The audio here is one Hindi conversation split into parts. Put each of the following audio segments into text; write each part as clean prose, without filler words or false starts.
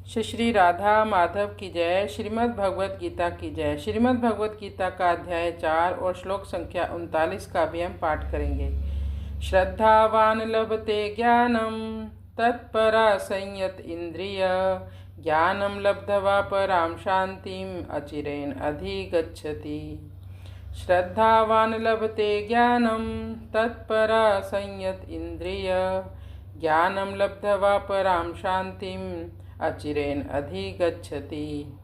श्री श्री राधा माधव की जय। श्रीमद् भगवत गीता की जय। श्रीमद् भगवत गीता का अध्याय 4 और श्लोक संख्या 39 का भी हम पाठ करेंगे। श्रद्धावान लभते ज्ञानम तत्परा संयत इंद्रिय ज्ञानम लब्धवा पराम शांतिम अचिरेण अधिगच्छति। श्रद्धावान लभते ज्ञानम तत्परा संयत इंद्रिय ज्ञानम लब्धवा पराम शांतिम अचिरेण अधिगच्छति।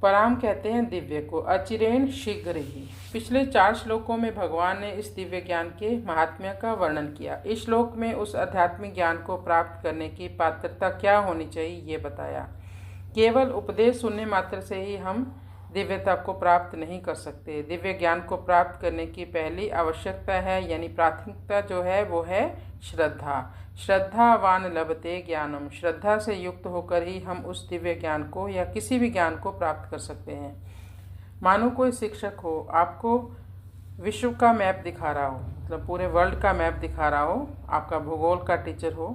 पराम कहते हैं दिव्य को, अचिरेण शीघ्र ही। पिछले 4 श्लोकों में भगवान ने इस दिव्य ज्ञान के महात्म्य का वर्णन किया। इस श्लोक में उस आध्यात्मिक ज्ञान को प्राप्त करने की पात्रता क्या होनी चाहिए ये बताया। केवल उपदेश सुनने मात्र से ही हम दिव्यता को प्राप्त नहीं कर सकते। दिव्य ज्ञान को प्राप्त करने की पहली आवश्यकता है, यानी प्राथमिकता जो है वो है श्रद्धा। श्रद्धावान लभते ज्ञानम, श्रद्धा से युक्त होकर ही हम उस दिव्य ज्ञान को या किसी भी ज्ञान को प्राप्त कर सकते हैं। मानो कोई शिक्षक हो, आपको विश्व का मैप दिखा रहा हो, मतलब पूरे वर्ल्ड का मैप दिखा रहा हो, आपका भूगोल का टीचर हो,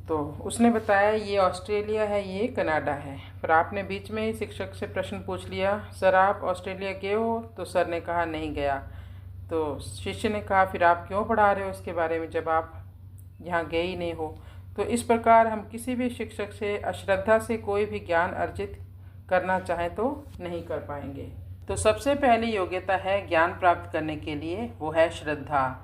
तो उसने बताया ये ऑस्ट्रेलिया है, ये कनाडा है। फिर आपने बीच में ही शिक्षक से प्रश्न पूछ लिया, सर आप ऑस्ट्रेलिया गए हो? तो सर ने कहा नहीं गया। तो शिष्य ने कहा फिर आप क्यों पढ़ा रहे हो इसके बारे में जब आप यहाँ गए ही नहीं हो? तो इस प्रकार हम किसी भी शिक्षक से अश्रद्धा से कोई भी ज्ञान अर्जित करना चाहें तो नहीं कर पाएंगे। तो सबसे पहली योग्यता है ज्ञान प्राप्त करने के लिए, वो है श्रद्धा।